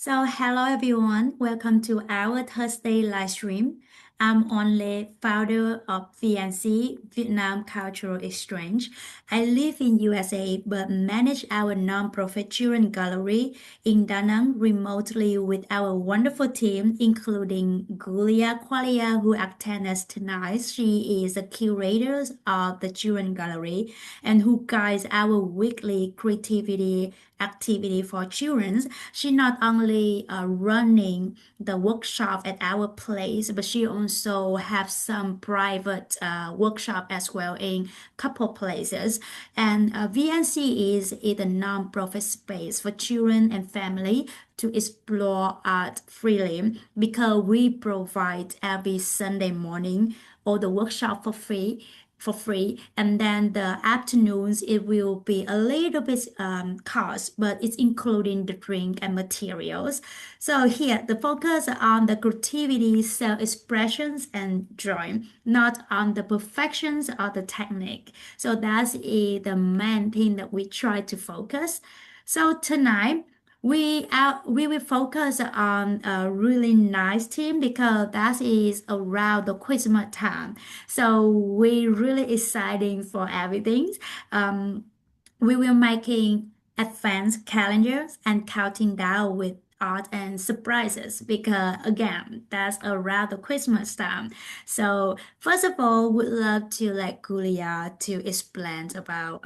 So hello everyone, welcome to our Thursday live stream. I'm Oanh Lê, founder of VNCE, Vietnam Cultural Exchange. I live in USA but manage our non-profit children gallery in Da Nang remotely with our wonderful team, including Gulya Qualia, who attends us tonight. She is a curator of the children gallery and who guides our weekly creativity activity for children. She not only running the workshop at our place, but she also have some private workshop as well in couple places. And VNC is a non-profit space for children and family to explore art freely because we provide every Sunday morning all the workshop for free, and then the afternoons it will be a little bit cost, but it's including the drink and materials. So here the focus on the creativity, self-expressions and drawing, not on the perfections or the technique. So that's the main thing that we try to focus. So tonight we will focus on a really nice theme because that is around the Christmas time. So we really exciting for everything. Um, we will making advanced calendars and counting down with art and surprises because again that's around the Christmas time. So first of all, would love to let Gulia to explain about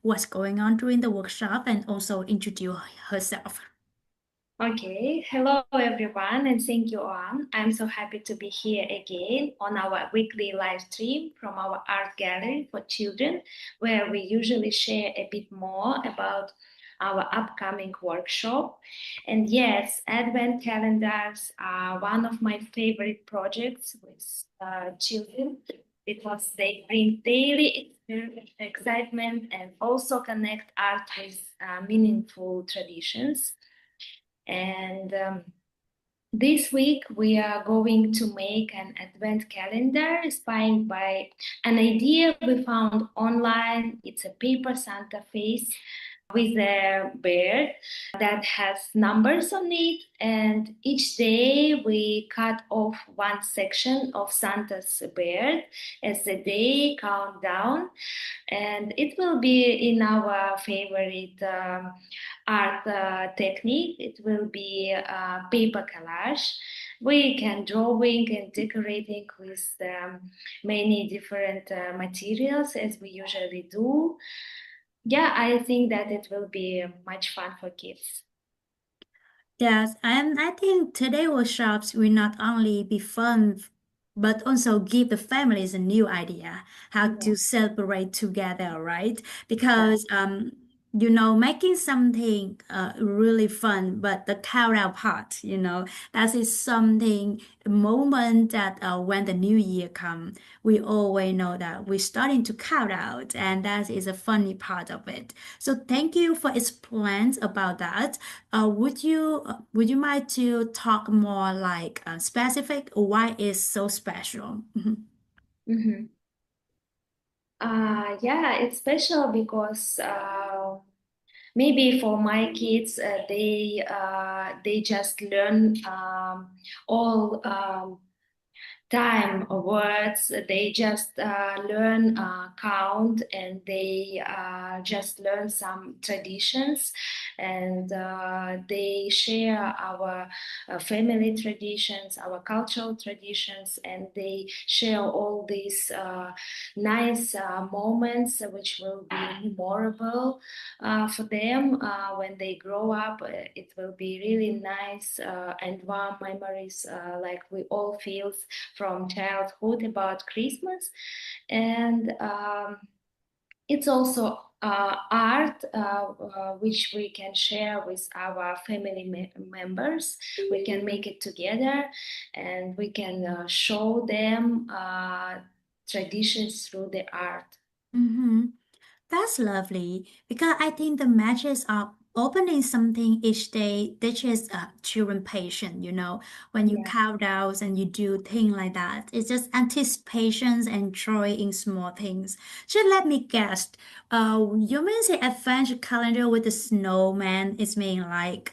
what's going on during the workshop and also introduce herself. Okay, hello everyone, and thank you, Oanh. I'm so happy to be here again on our weekly live stream from our art gallery for children, where we usually share a bit more about our upcoming workshop. And yes, Advent calendars are one of my favorite projects with children because they bring daily excitement and also connect art with meaningful traditions. And this week we are going to make an advent calendar inspired by an idea we found online. It's a paper Santa face with a bird that has numbers on it, and each day we cut off one section of Santa's beard as the day count down, and it will be in our favorite art technique. It will be paper collage. We can drawing and decorating with many different materials as we usually do. Yeah, I think that it will be much fun for kids. Yes, and I think today workshops will not only be fun, but also give the families a new idea how to celebrate together, right? Because making something really fun, but the countdown part, that is something, the moment that when the new year come, we always know that we're starting to count out, and that is a funny part of it. So thank you for explaining about that. Would you mind to talk more like specific why it's so special? Mhm. Yeah, it's special because maybe for my kids, they just learn all time words. They just learn count, and they just learn some traditions, and they share our family traditions, our cultural traditions, and they share all these nice moments which will be memorable for them when they grow up. It will be really nice and warm memories, like we all feel from childhood about Christmas. And it's also art which we can share with our family members. We can make it together, and we can show them traditions through the art. Mm-hmm. That's lovely because I think the matches are opening something each day teaches children patience, when you Yeah. count down and you do things like that. It's just anticipation and joy in small things. So let me guess, you mean the adventure calendar with the snowman is mean like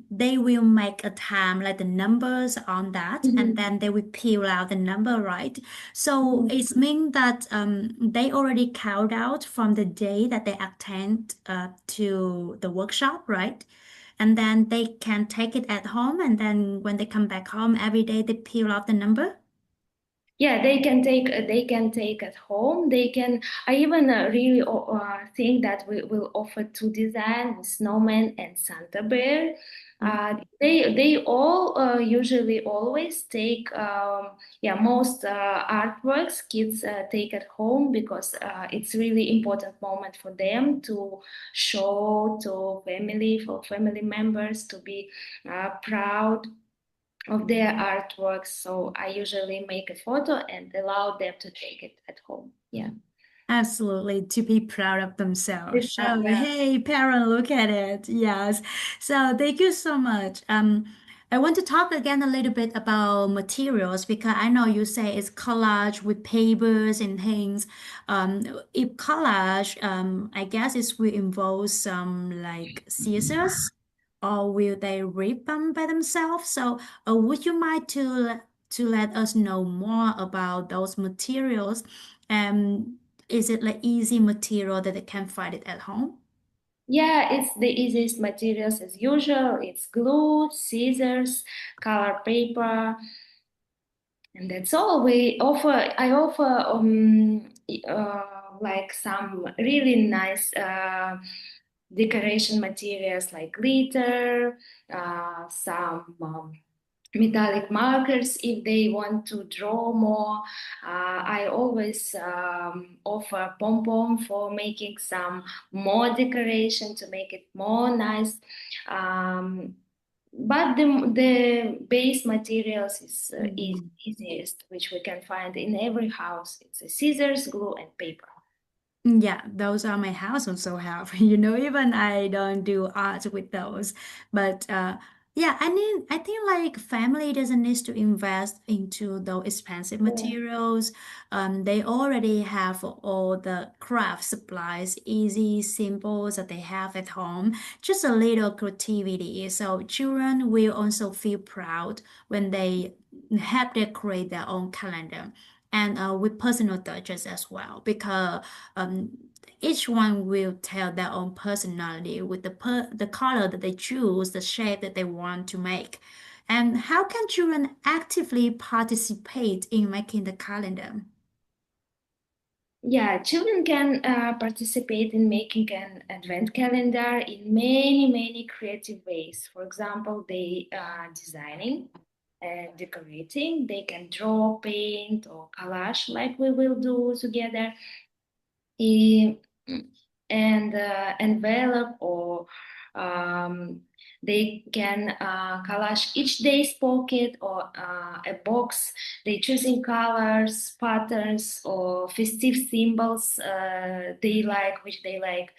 they will make a time like the numbers on that and Mhm. then they will peel out the number, right? So Mhm. it means that they already count out from the day that they attend to the workshop, right? And then they can take it at home, and then when they come back home every day, they peel off the number. Yeah, they can take at home. They can. I even really think that we will offer two designs: snowman and Santa Bear. They all usually always take yeah, most artworks kids take at home, because it's really important moment for them to show to family, for family members to be proud of their artworks. So I usually make a photo and allow them to take it at home. Yeah. Absolutely, to be proud of themselves. So, Yeah. hey, parent, look at it. Yes. So, thank you so much. I want to talk again a little bit about materials because I know you say it's collage with papers and things. If collage, I guess it will involve some like scissors, or will they rip them by themselves? So, would you mind to let us know more about those materials? Um, is it like easy material that they can find it at home? Yeah, it's the easiest materials as usual. It's glue, scissors, color paper, and that's all. I offer like some really nice decoration materials like glitter, some metallic markers if they want to draw more. I always offer pom pom for making some more decoration to make it more nice. Um, but the base materials is Mhm. easiest, which we can find in every house. It's a scissors, glue, and paper. Yeah, those are my house also have. Even I don't do art with those. But yeah, I think like family doesn't need to invest into those expensive Yeah. materials. They already have all the craft supplies, easy, simple that they have at home. Just a little creativity. So children will also feel proud when they help decorate their own calendar. And with personal touches as well, because um, each one will tell their own personality with the color that they choose, the shape that they want to make. And how can children actively participate in making the calendar? Yeah, children can participate in making an advent calendar in many, many creative ways. For example, they designing and decorating. They can draw, paint, or collage like we will do together. Eh, and envelope, or they can collage each day's pocket, or a box. They choosing colors, patterns, or festive symbols they like, which they like.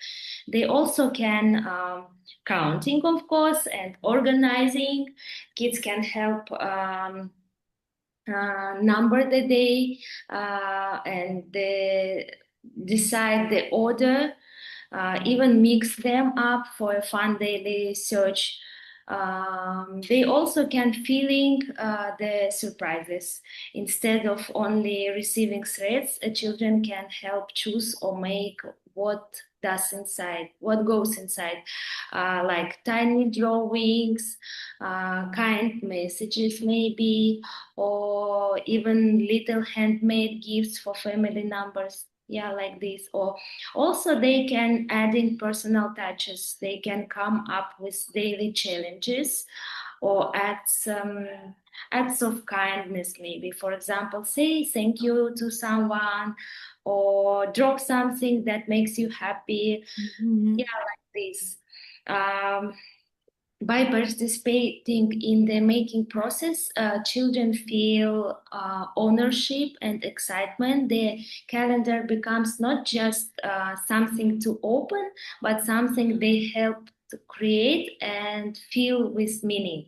They also can counting, of course, and organizing. Kids can help number the day, and they decide the order, even mix them up for a fun daily search. They also can feeling the surprises. Instead of only receiving threads, children can help choose or make what goes inside, like tiny drawings, kind messages maybe, or even little handmade gifts for family numbers. Yeah, like this. Or also they can add in personal touches. They can come up with daily challenges, or acts of kindness maybe. For example, say thank you to someone, or drop something that makes you happy. Mhm. Yeah, like this. Um, by participating in the making process, children feel ownership and excitement. The calendar becomes not just something to open, but something they help to create and fill with meaning.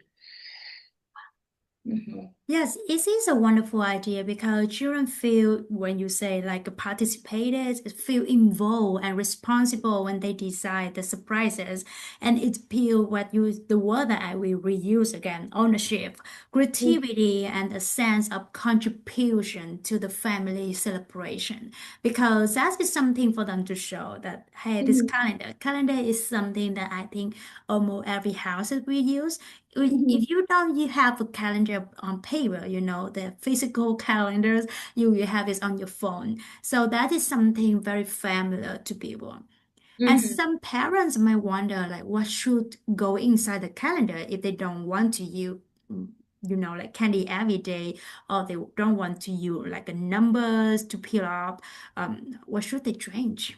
Mhm. Yes, it is a wonderful idea because children feel when you say like participated, feel involved and responsible when they decide the surprises, and it feel what you the word that I will reuse again, ownership, creativity, and a sense of contribution to the family celebration. Because that is something for them to show that hey, this Mhm. calendar is something that I think almost every house that we use Mhm. if you don't you have a calendar on paper, the physical calendars, you have it on your phone. So that is something very familiar to people. And Mhm. some parents might wonder like what should go inside the calendar if they don't want to use like candy every day, or they don't want to use like the numbers to peel up. What should they change?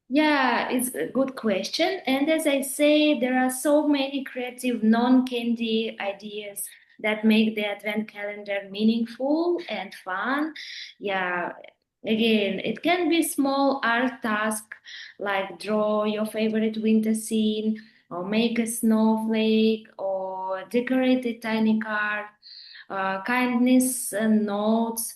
Yeah, it's a good question. And as I say, there are so many creative non-candy ideas that make the advent calendar meaningful and fun. Yeah, again, it can be small art task like draw your favorite winter scene, or make a snowflake, or decorate a tiny card, kindness notes.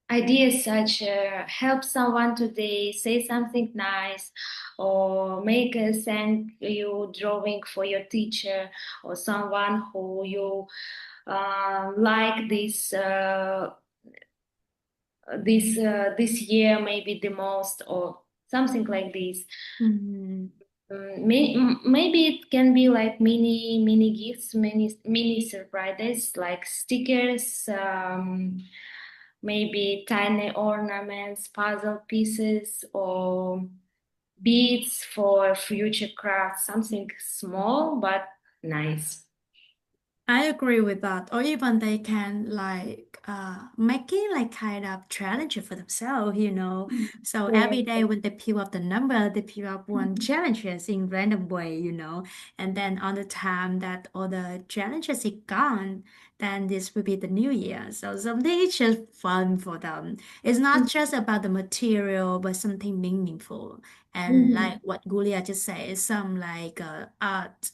Ideas such help someone today, say something nice, or make a thank you drawing for your teacher, or someone who you like this year maybe the most, or something like this. Mhm. Maybe it can be like mini gifts, mini surprises like stickers, maybe tiny ornaments, puzzle pieces, or beads for future crafts. Something small but nice. I agree with that. Or even they can like make it like kind of challenge for themselves. So Yes. every day when they peel up the number, they peel up one challenges in random way. And then on the time that all the challenges is gone, then this will be the new year. So something is just fun for them. It's not just about the material, but something meaningful. And Mhm. like what Gulya just said, some like art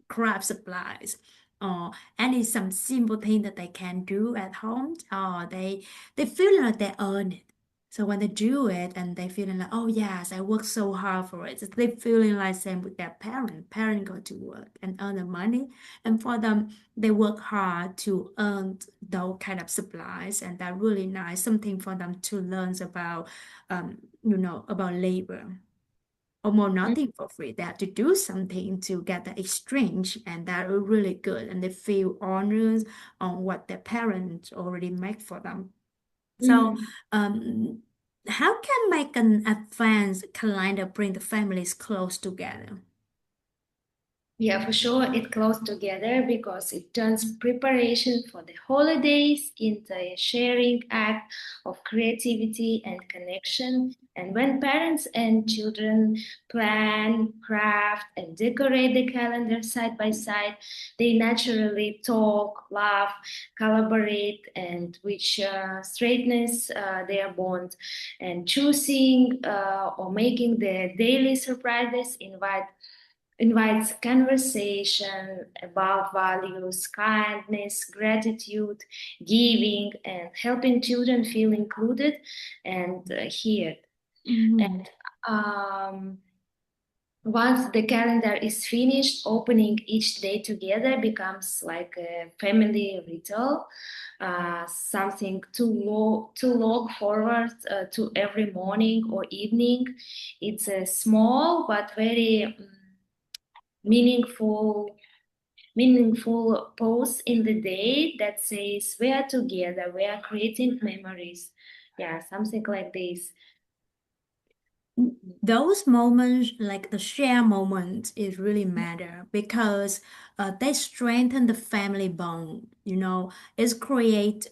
craft supplies or any some simple thing that they can do at home or they feel like they earn it. So when they do it and they feeling like, oh yes, I worked so hard for it. So they feeling like same with their parent go to work and earn the money, and for them they work hard to earn those kind of supplies, and that really nice something for them to learn about about labor. Almost nothing for free. They have to do something to get the exchange, and that is really good. And they feel honored on what their parents already make for them. So, Mhm. um, how can make an advanced calendar bring the families close together? Yeah, for sure, it close together because it turns preparation for the holidays into a sharing act of creativity and connection. And when parents and children plan, craft, and decorate the calendar side by side, they naturally talk, laugh, collaborate, and which straightness their bond. And choosing or making the daily surprises invites conversation about values, kindness, gratitude, giving, and helping children feel included and heard. Mhm. And um, once the calendar is finished, opening each day together becomes like a family ritual, something to look forward to every morning or evening. It's a small but very meaningful pause in the day that says we are together, we are creating memories. Yeah, something like this. Those moments, like the share moment, is really matter because they strengthen the family bond. It's create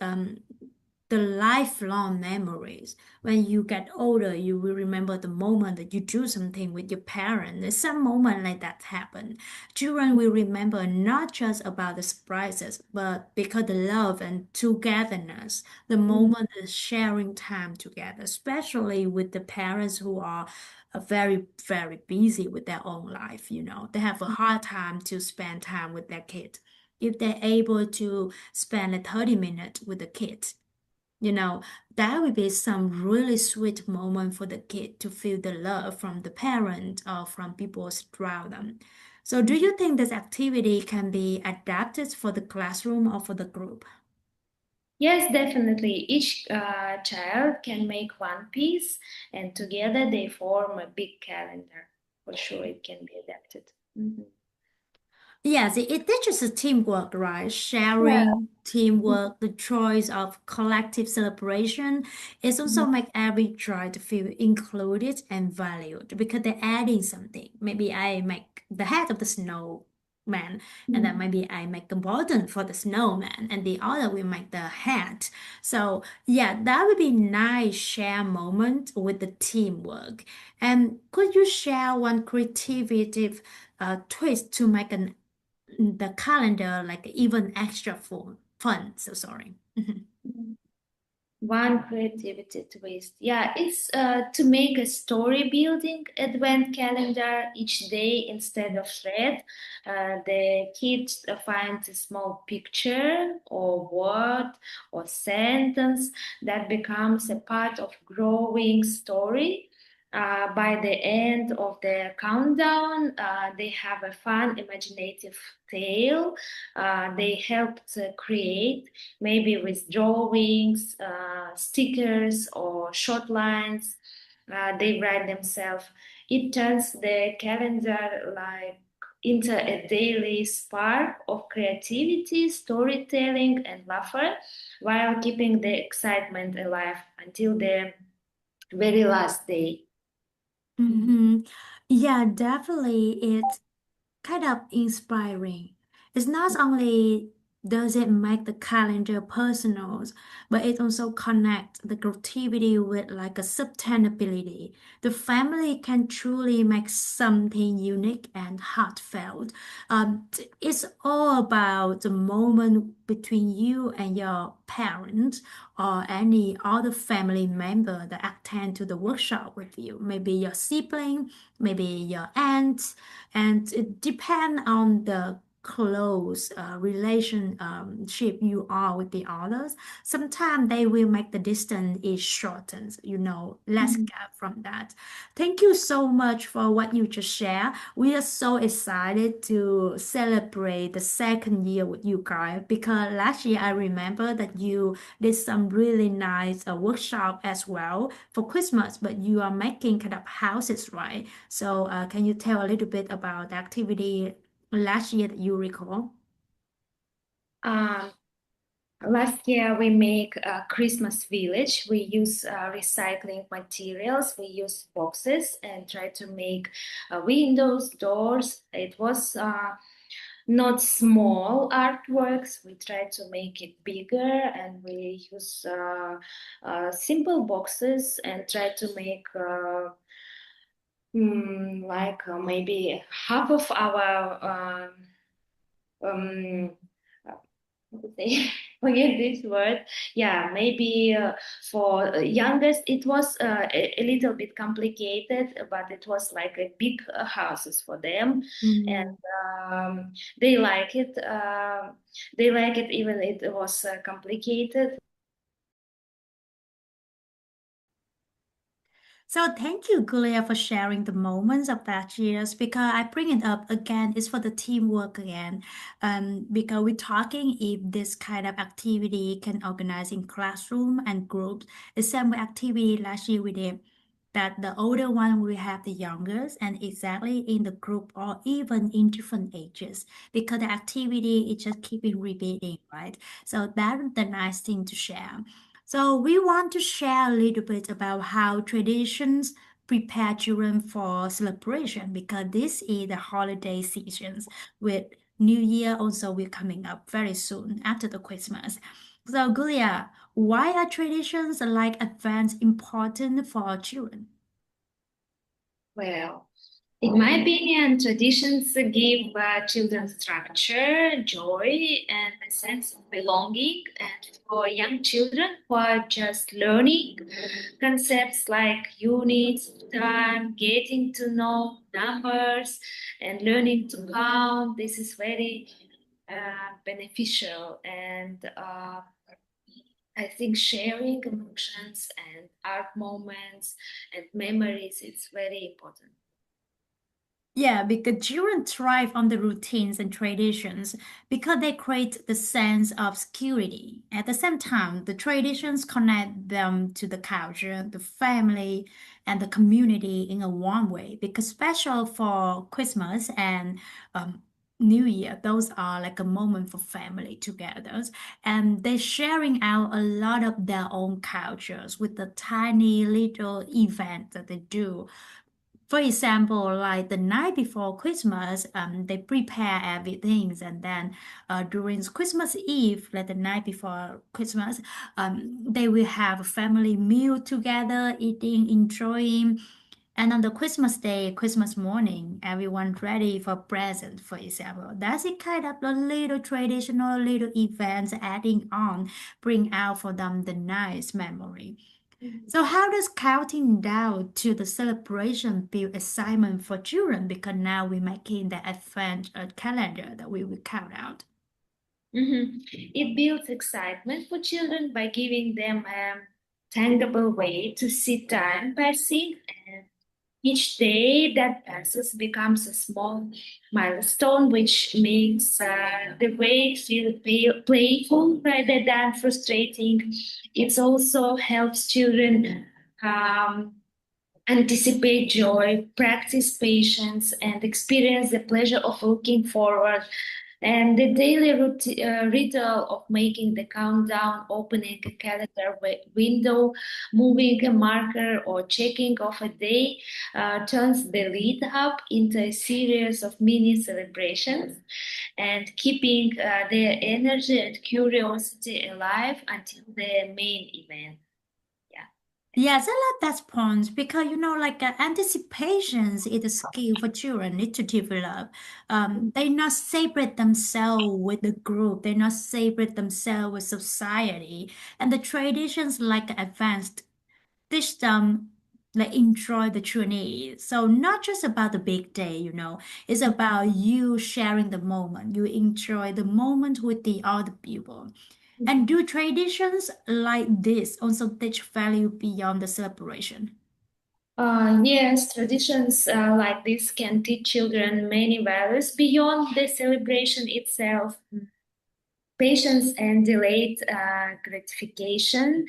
the lifelong memories. When you get older, you will remember the moment that you do something with your parents. There's some moment like that happen. Children will remember not just about the surprises, but because the love and togetherness, the moment is sharing time together, especially with the parents who are very, very busy with their own life. They have a hard time to spend time with their kid. If they're able to spend a 30 minutes with the kid, you know, that would be some really sweet moment for the kid to feel the love from the parent or from people around them. So, do you think this activity can be adapted for the classroom or for the group? Yes, definitely. Each child can make one piece, and together they form a big calendar. For sure, it can be adapted. Mhm. Yes, it teaches us teamwork, right? Yeah. Sharing, teamwork, the choice of collective celebration. It also make every child feel included and valued because they're adding something. Maybe I make the head of the snowman, and then Mhm. maybe I make the bottom for the snowman, and the other will make the hat. So yeah, that would be nice share moment with the teamwork. And could you share one creative twist to make the calendar like even extra fun. So sorry. One creativity twist. Yeah, it's to make a story building advent calendar each day instead of thread. The kids find a small picture or word or sentence that becomes a part of growing story. By the end of the countdown, they have a fun, imaginative tale they helped create maybe with drawings, stickers, or short lines they write themselves. It turns the calendar like into a daily spark of creativity, storytelling, and laughter, while keeping the excitement alive until the very last day. Hmm. Yeah, definitely. It's kind of inspiring. It's not only does it make the calendar personal, but it also connects the creativity with like a sustainability. The family can truly make something unique and heartfelt. It's all about the moment between you and your parents or any other family member that attend to the workshop with you. Maybe your sibling, maybe your aunt, and it depends on the close relationship you are with the others. Sometimes they will make the distance is shortened, less Mhm. gap from that. Thank you so much for what you just shared. We are so excited to celebrate the second year with you guys because last year I remember that you did some really nice workshop as well for Christmas, but you are making kind of houses, right? So, can you tell a little bit about the activity last year that you recall? Um, Last year, we make a Christmas village. We use recycling materials. We use boxes and try to make windows, doors. It was not small artworks. We try to make it bigger, and we use simple boxes and try to make maybe half of our um, how to say forget this word. Yeah, maybe for youngest it was a little bit complicated, but it was like a big houses for them, and they like it. They like it even it was complicated. So thank you, Gulya, for sharing the moments of that years. Because I bring it up again, it's for the teamwork again. Because we're talking if this kind of activity can organize in classroom and groups. The same way activity last year we did. That the older one will have the youngest and exactly in the group or even in different ages because the activity is just keeping repeating, right? So that's the nice thing to share. So we want to share a little bit about how traditions prepare children for celebration because this is the holiday seasons with New Year also will coming up very soon after the Christmas. So Gulia, why are traditions like events important for our children? Well, in my opinion, traditions give children structure, joy, and a sense of belonging. And for young children who are just learning concepts like units, time, getting to know numbers, and learning to count, this is very beneficial. And I think sharing emotions and art moments and memories is very important. Yeah, because children thrive on the routines and traditions because they create the sense of security. At the same time, the traditions connect them to the culture, the family, and the community in a warm way. Because special for Christmas and um, New Year, those are like a moment for family together, and they're sharing out a lot of their own cultures with the tiny little event that they do. For example, like the night before Christmas, they prepare everything, and then during Christmas Eve, like the night before Christmas, they will have a family meal together, eating, enjoying. And on the Christmas day, Christmas morning, everyone ready for present, for example. That's it kind of a little traditional little events adding on, bring out for them the nice memory. Mhm. So how does counting down to the celebration build excitement for children? Because now we're making the advent calendar that we will count out. Mhm. It builds excitement for children by giving them a tangible way to see time passing, and each day that passes becomes a small milestone, which makes the way feel playful rather than frustrating. It also helps children um, anticipate joy, practice patience, and experience the pleasure of looking forward. And the daily ritual of making the countdown, opening a calendar window, moving a marker, or checking off a day turns the lead up into a series of mini celebrations and keeping their energy and curiosity alive until the main event. Yeah. Yes, I love that point because like anticipations is a skill for children need to develop. They not separate themselves with the group. They not separate themselves with society, and the traditions like advanced teach them like enjoy the journey. So not just about the big day, it's about you sharing the moment. You enjoy the moment with the other people. And do traditions like this also teach value beyond the celebration? Yes, traditions like this can teach children many values beyond the celebration itself. Patience and delayed gratification.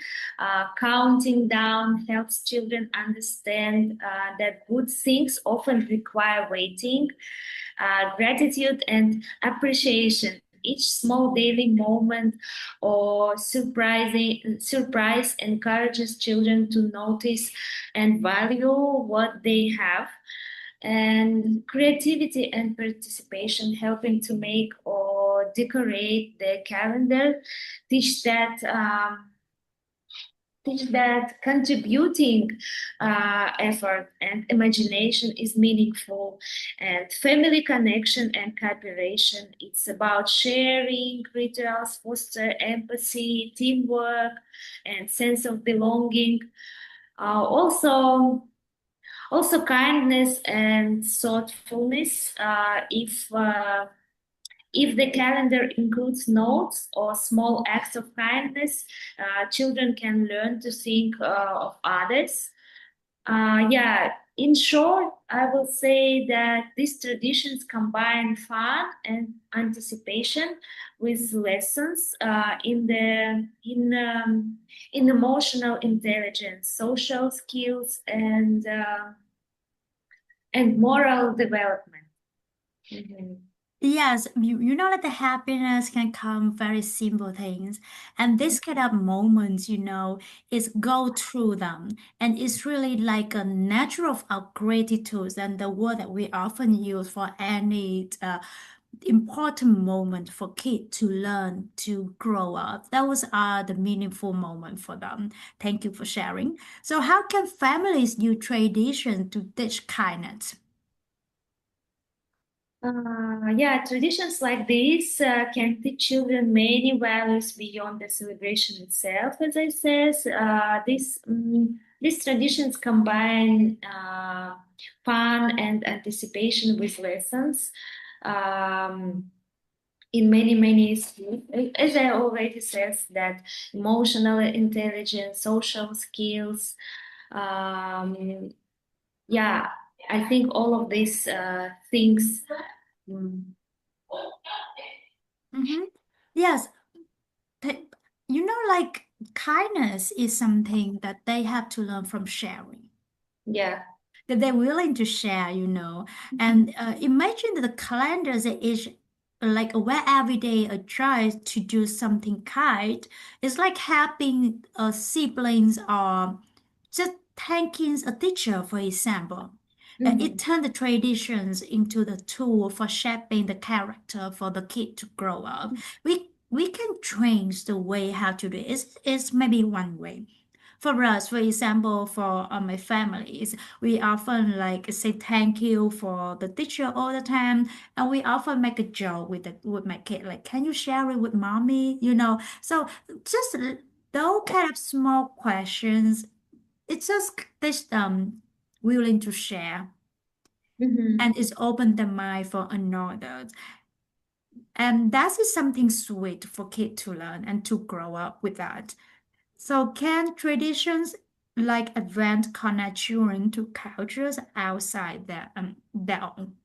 Counting down helps children understand that good things often require waiting. Gratitude and appreciation each small daily moment or surprise encourages children to notice and value what they have. And creativity and participation, helping to make or decorate the calendar, teach that contributing effort and imagination is meaningful, and family connection and cooperation. It's about sharing rituals, foster empathy, teamwork, and sense of belonging. Also kindness and thoughtfulness. If the calendar includes notes or small acts of kindness, children can learn to think of others. Yeah, in short, I will say that these traditions combine fun and anticipation with lessons in emotional intelligence, social skills, and moral development. Mhm. Yes, you know that the happiness can come very simple things. And this kind of moments, is go through them. And it's really like a natural of our gratitude and the word that we often use for any important moment for kids to learn to grow up. Those are the meaningful moment for them. Thank you for sharing. So how can families use tradition to teach kindness? Yeah, traditions like this can teach children many values beyond the celebration itself. As I says, these traditions combine fun and anticipation with lessons in many skills. As I already says, that emotional intelligence, social skills. Um, yeah, I think all of these things. Mm. Yes, th- like kindness is something that they have to learn from sharing. Yeah. That they're willing to share. And imagine that the calendars is like where every day a child to do something kind. It's like helping siblings or just thanking a teacher, for example. It Mhm. turned the traditions into the tool for shaping the character for the kid to grow up. We can change the way how to do it. It's maybe one way. For us, for example, for my families, we often like say thank you for the teacher all the time, and we often make a joke with my kid, like, can you share it with mommy? So just those kind of small questions, it's just this willing to share, Mhm. and it's open the mind for another. And that is something sweet for kids to learn and to grow up with that. So can traditions like advance connect children to cultures outside their own?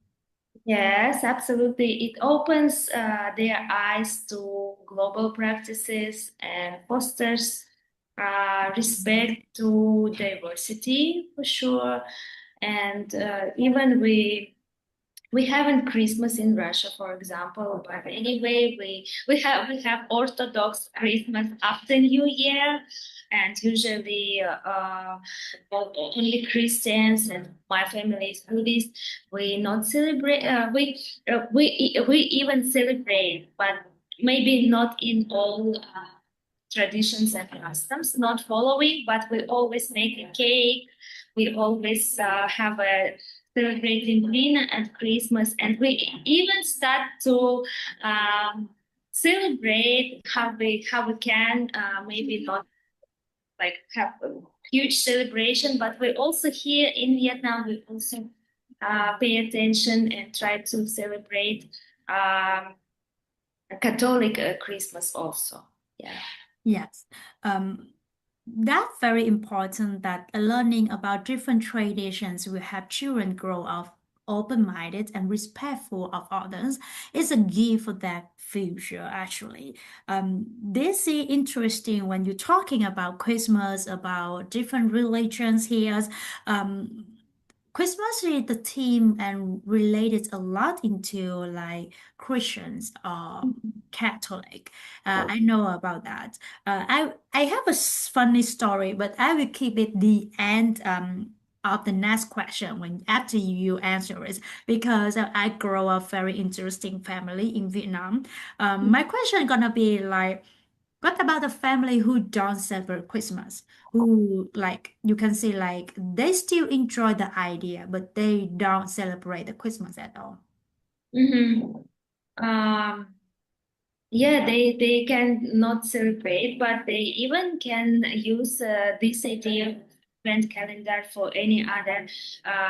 Yes, absolutely. It opens their eyes to global practices and fosters respect to diversity for sure. And even we haven't Christmas in Russia, for example, but anyway, we have Orthodox Christmas after New Year, and usually only Christians and my family is Buddhist. We not celebrate. We even celebrate, but maybe not in all. Traditions and customs, not following, but we always make a cake. We always have a celebrating dinner and Christmas, and we even start to celebrate how we can. Maybe not like have a huge celebration, but we also here in Vietnam we also pay attention and try to celebrate a Catholic Christmas also. Yeah. Yes. That's very important that learning about different traditions will help children grow up open-minded and respectful of others. It's a gift for their future, actually. This is interesting when you're talking about Christmas, about different religions here. Um, Christmas is the theme and related a lot into like Christians or Catholic. I know about that. I have a funny story, but I will keep it the end of the next question when after you answer it because I grow up very interesting family in Vietnam. My question gonna be like, what about the family who don't celebrate Christmas? Who like you can see like they still enjoy the idea, but they don't celebrate the Christmas at all. Mm-hmm. Um, yeah, they can not celebrate, but they even can use this idea of event calendar for any other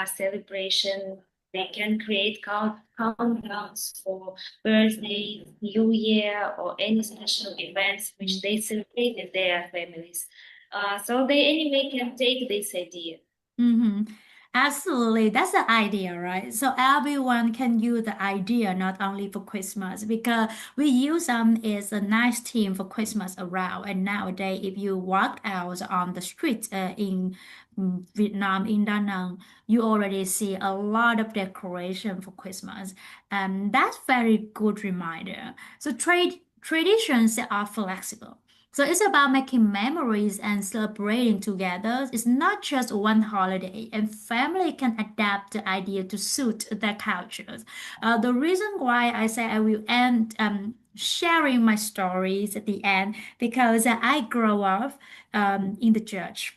celebration. They can create countdowns for birthday, New Year, or any special events which they celebrate with their families. So they anyway can take this idea. Mm-hmm. Absolutely. That's the idea, right? So everyone can use the idea not only for Christmas because we use is a nice theme for Christmas around. And nowadays, if you walk out on the streets in Vietnam, in Da Nang, you already see a lot of decoration for Christmas. And that's very good reminder. So traditions are flexible. So it's about making memories and celebrating together. It's not just one holiday, and family can adapt the idea to suit their cultures. The reason why I say I will end sharing my stories at the end because I grew up in the church.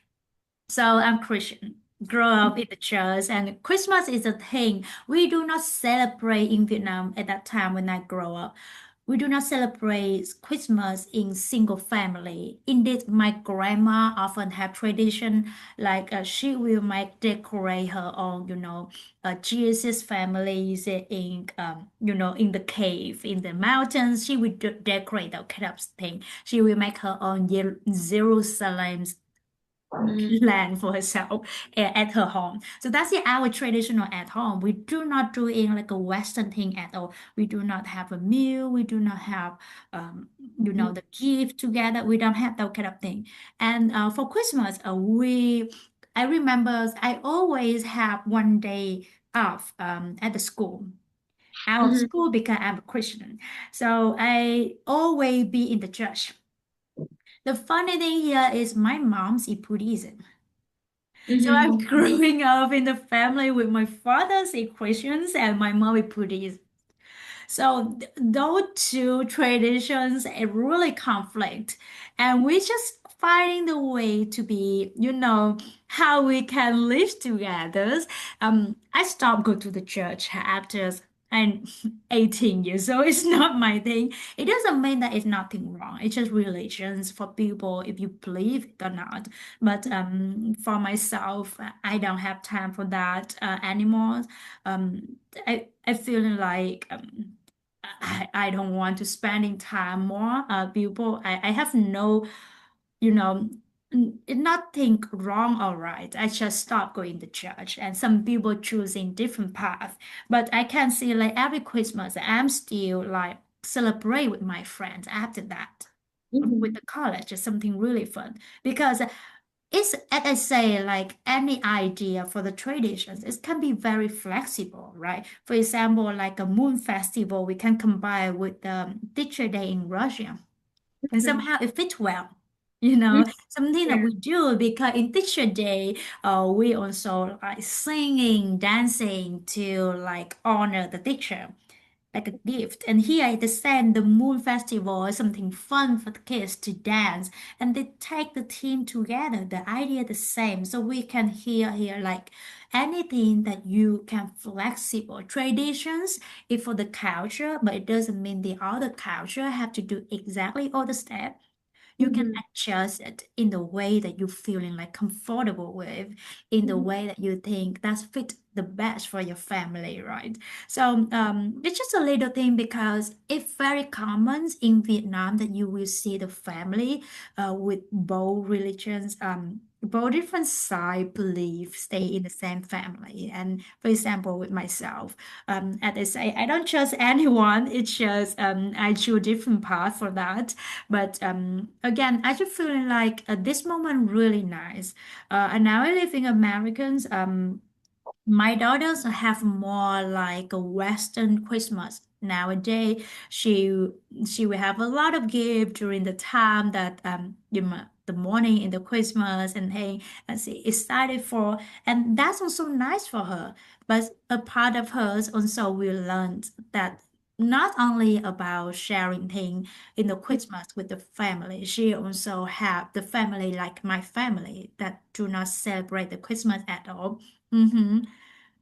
So I'm Christian. Grow up in the church, and Christmas is a thing we do not celebrate in Vietnam at that time when I grow up. We do not celebrate Christmas in single family. Indeed, my grandma often have tradition like she will make decorate her own, Jesus families in, in the cave, in the mountains. She will decorate that kind of thing. She will make her own Jerusalem Mm-hmm. land for herself at her home. So that's our traditional at home. We do not do it like a Western thing at all. We do not have a meal. We do not have, the gift together. We don't have that kind of thing. And for Christmas, I remember I always have one day off at the school. Out of Mm-hmm. school because I'm a Christian. So I always be in the church. The funny thing here is my mom's is Buddhism. So I'm Mm-hmm. growing up in the family with my father's a Christians and my mom is Buddhist. So those two traditions really conflict, and we just finding the way to be, how we can live together. I stopped go to the church after I'm 18 years old. It's not my thing. It doesn't mean that it's nothing wrong. It's just religions for people if you believe it or not. But for myself, I don't have time for that anymore. I feel like I don't want to spending time more. People, I have no, you know, nothing wrong or right. I just stopped going to church, and some people choosing different path. But I can see like every Christmas, I'm still like celebrate with my friends after that. With Mm-hmm. the college is something really fun because it's as I say, like any idea for the traditions, it can be very flexible, right? For example, like a moon festival, we can combine with the teacher day in Russia, and somehow it fits well. Mm-hmm. Something that Yeah. we do because in teacher day, we also like singing, dancing to like honor the teacher like a gift. And here at the same, the Moon Festival is something fun for the kids to dance, and they take the team together. The idea the same, so we can hear here like anything that you can flexible traditions if for the culture, but it doesn't mean the other culture have to do exactly all the steps. You can Mm-hmm. adjust it in the way that you're feeling like comfortable with, in the way that you think that's fit the best for your family, right? So it's just a little thing because it's very common in Vietnam that you will see the family with both religions, both different side beliefs stay in the same family. And for example, with myself, as I say, I don't trust anyone. It's just I choose different path for that. But again, I just feeling like this moment really nice. And now I live in Americans. My daughters have more like a Western Christmas. Nowadays, she will have a lot of gift during the time that the morning in the Christmas and hey and she excited for and that's also nice for her. But a part of hers also will learn that not only about sharing things in the Christmas with the family, she also have the family like my family that do not celebrate the Christmas at all. Mm-hmm.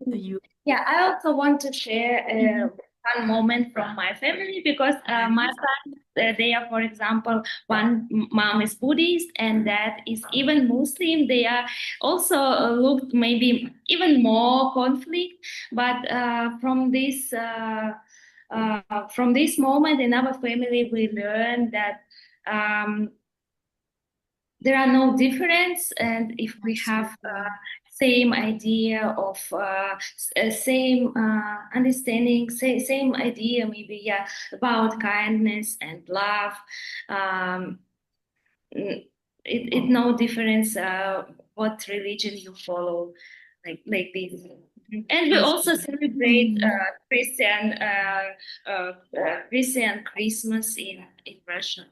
You. Yeah, I also want to share Mhm. one moment from my family because my Yes. son, they are, for example, one mom is Buddhist and dad is even Muslim. They are also looked maybe even more conflict, but from this moment in our family, we learned that. Um, there are no difference, and if we That's have really. same idea of same understanding, same idea maybe, yeah, about kindness and love, um, it no difference what religion you follow, like this. And we That's also celebrate mhm. Christian Christmas in Russia.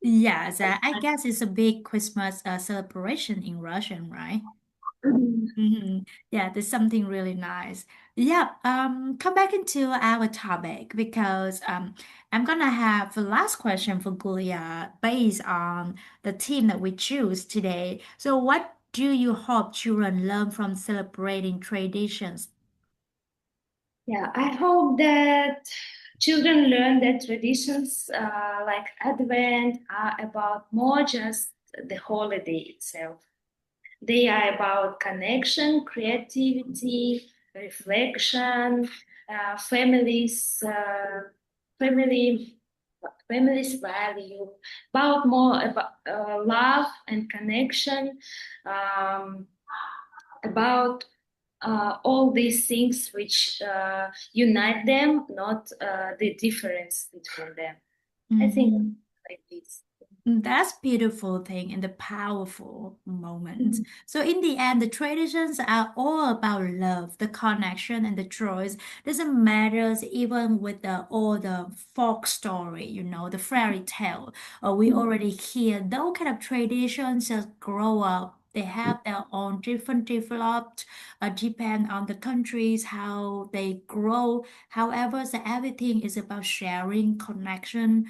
Yes, I guess it's a big Christmas celebration in Russian, right? Mhm. Hmm. Yeah, there's something really nice. Yeah, come back into our topic because I'm gonna have the last question for Gulya based on the theme that we choose today. So, what do you hope children learn from celebrating traditions? Yeah, I hope that children learn that traditions like Advent are about more just the holiday itself. They are about connection, creativity, reflection, families, family, families' value, about more about love and connection, um, about all these things which unite them, not the difference between them. I think Mhm. like this. That's beautiful thing and the powerful moment. Mhm. So in the end, the traditions are all about love, the connection and the choice. Doesn't matter even with the all the folk story, the fairy tale. Or we already hear those kind of traditions just grow up. They have their own different developed, depend on the countries, how they grow. However, so everything is about sharing, connection,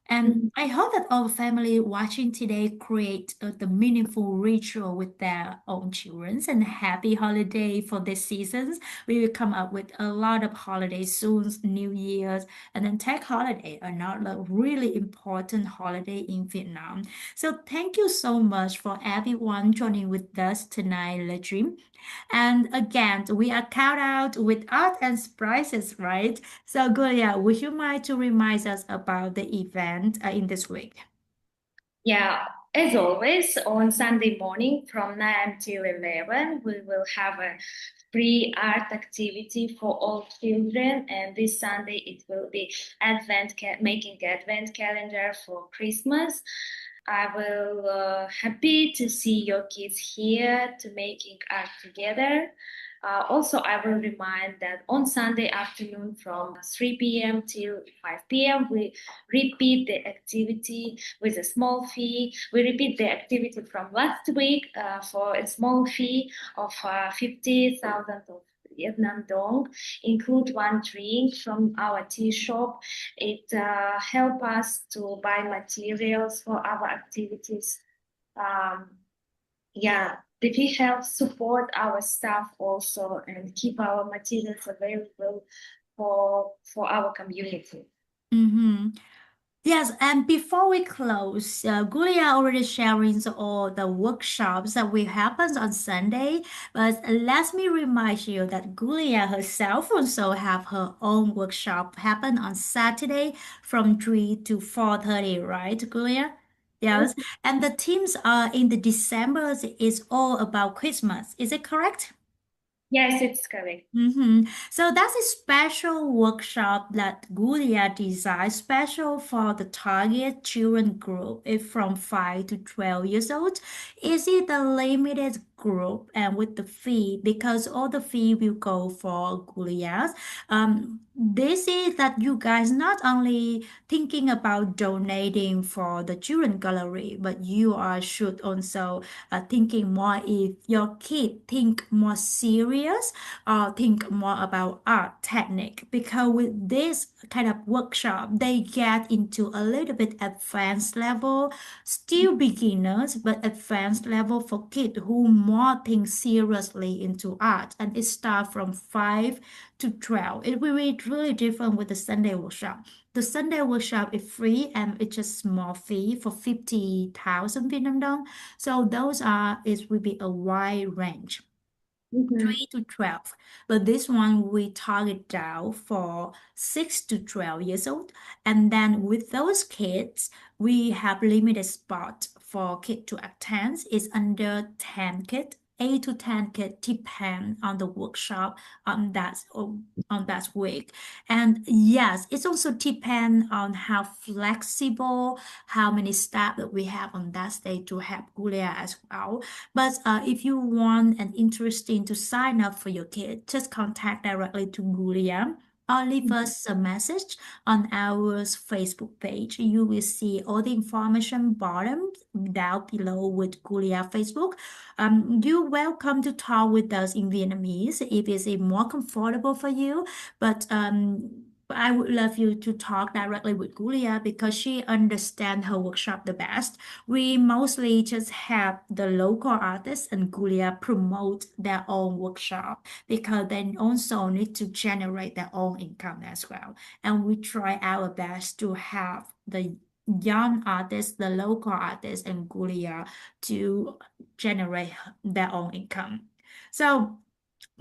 and Mhm. I hope that our family watching today create the meaningful ritual with their own children and happy holiday for this seasons. We will come up with a lot of holidays soon, New Year's, and then Tech holiday, another really important holiday in Vietnam. So thank you so much for everyone joining with us tonight, Le Dream. And again, we are count out with art and surprises, right? So, Gulya, would you mind to remind us about the event in this week? Yeah, as always, on Sunday morning from 9 till 11, we will have a free art activity for all children. And this Sunday, it will be making Advent calendar for Christmas. I will happy to see your kids here to making art together. Also, I will remind that on Sunday afternoon from 3 p.m. till 5 p.m. we repeat the activity with a small fee. We repeat the activity from last week for a small fee of 50,000 of Vietnam dong, include one drink from our tea shop. It help us to buy materials for our activities. Um, yeah, the fee helps support our staff also and keep our materials available for our community. Mm-hmm. Yes, and before we close, Gulia already sharing all the workshops that will happen on Sunday. But let me remind you that Gulia herself also have her own workshop happen on Saturday from 3 to 4:30, right, Gulia? Yes, and the themes are in the December is all about Christmas. Is it correct? Yes, it's correct. So that's a special workshop that Gulia designed special for the target children group if from 5 to 12 years old. Is it a limited group and with the fee, because all the fee will go for Gulias. They say that you guys not only thinking about donating for the children gallery, but you are should also thinking more if your kid think more serious or think more about art technique, because with this kind of workshop they get into a little bit advanced level, still beginners but advanced level for kids who more think seriously into art, and it starts from 5 to 12. It will be really different with the Sunday workshop. The Sunday workshop is free and it's just small fee for 50,000 Vietnam dong. So those are, it will be a wide range. 3 to 12. But this one we target down for 6 to 12 years old. And then with those kids, we have limited spot for kids to attend. It's under 10 kids. 8 to 10 kids depend on the workshop on that week. And yes, it also depends on how flexible, how many staff that we have on that day to help Gulya as well. But if you want and interesting to sign up for your kid, just contact directly to Gulya or leave us a message on our Facebook page. You will see all the information bottom down below with Gulya Facebook. You're welcome to talk with us in Vietnamese if it's more comfortable for you. But I would love you to talk directly with Gulya because she understands her workshop the best. We mostly just have the local artists and Gulya promote their own workshop because they also need to generate their own income as well. And we try our best to have the young artists, the local artists, and Gulya to generate their own income. So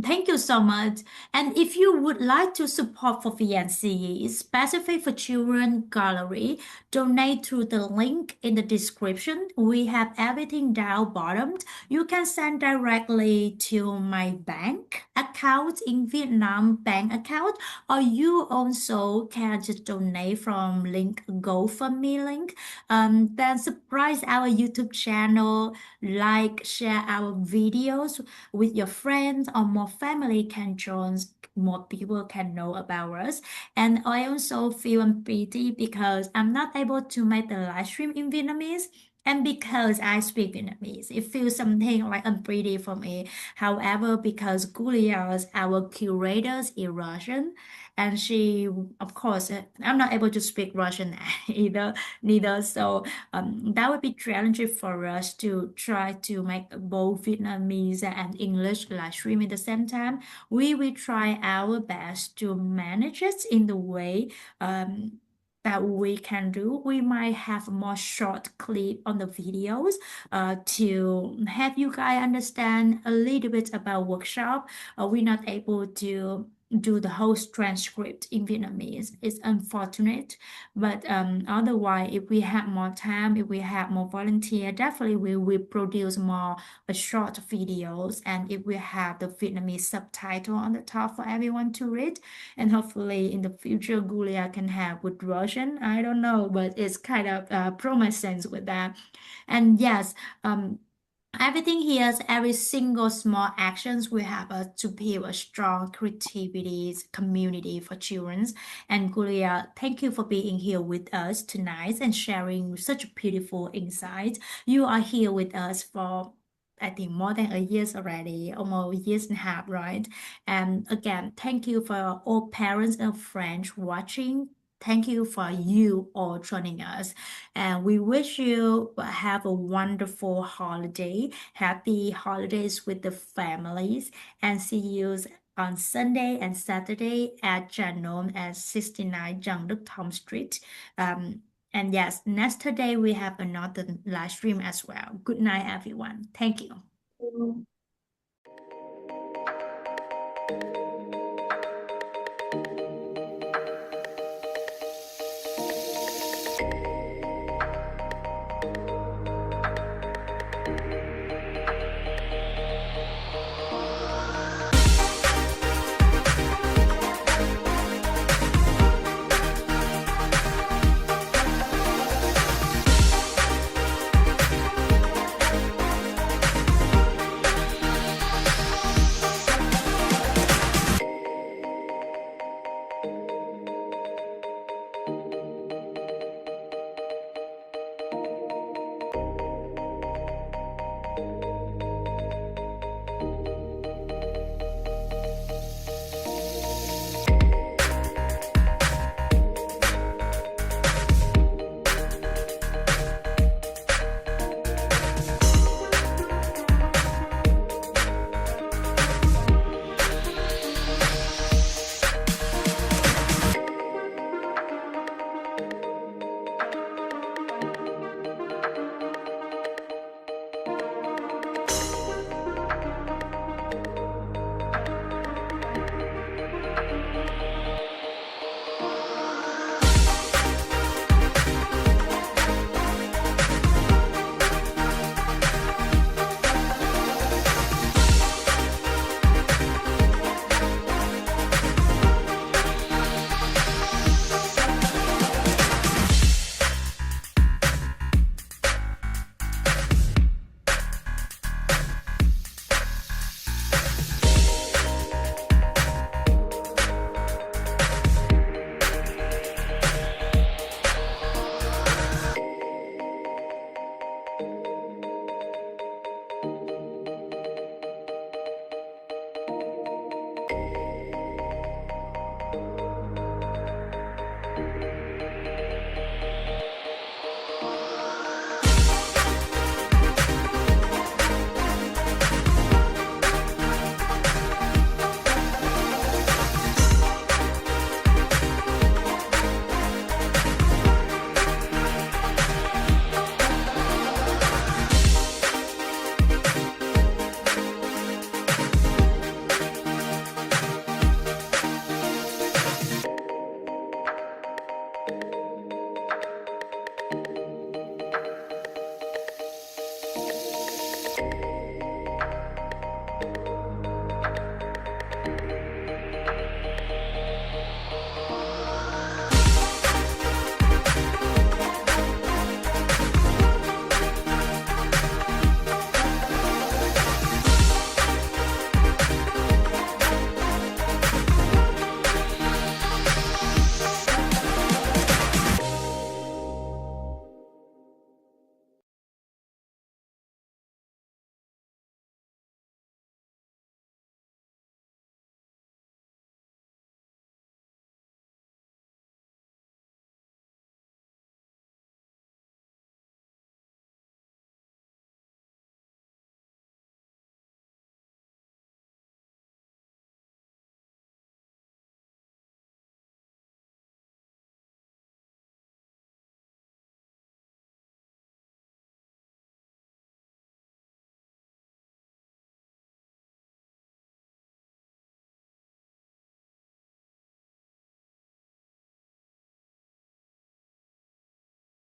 thank you so much. And if you would like to support for VNCE, specific for children gallery, donate through the link in the description. We have everything down bottom. You can send directly to my bank account in Vietnam bank account, or you also can just donate from link GoFundMe link. Then subscribe our YouTube channel, like, share our videos with your friends, or more family can join, more people can know about us. And I also feel unpretty because I'm not able to make the live stream in Vietnamese. And because I speak Vietnamese, it feels something like unpretty for me. However, because Gulya is our curator's in Russian, and she, of course, I'm not able to speak Russian either, neither. So that would be challenging for us to try to make both Vietnamese and English live stream at the same time. We will try our best to manage it in the way that we can do. We might have more short clip on the videos to help you guys understand a little bit about workshop. We're not able to do the whole transcript in Vietnamese. It's unfortunate, but otherwise, if we have more time, if we have more volunteer, definitely we will produce more short videos, and if we have the Vietnamese subtitle on the top for everyone to read, and hopefully in the future, Gulya can have with Russian. I don't know, but it's kind of promising with that. And yes, everything here, every single small actions we have to build a strong creativity community for children. And Gulya, thank you for being here with us tonight and sharing such beautiful insights. You are here with us for I think more than a year already, almost a year and a half, right? And again, thank you for all parents and friends watching. Thank you for you all joining us. And we wish you have a wonderful holiday. Happy holidays with the families. And see you on Sunday and Saturday at Jannom at 69 Jang Đức Thom Street. And yes, next day we have another live stream as well. Good night, everyone. Thank you. Ừ.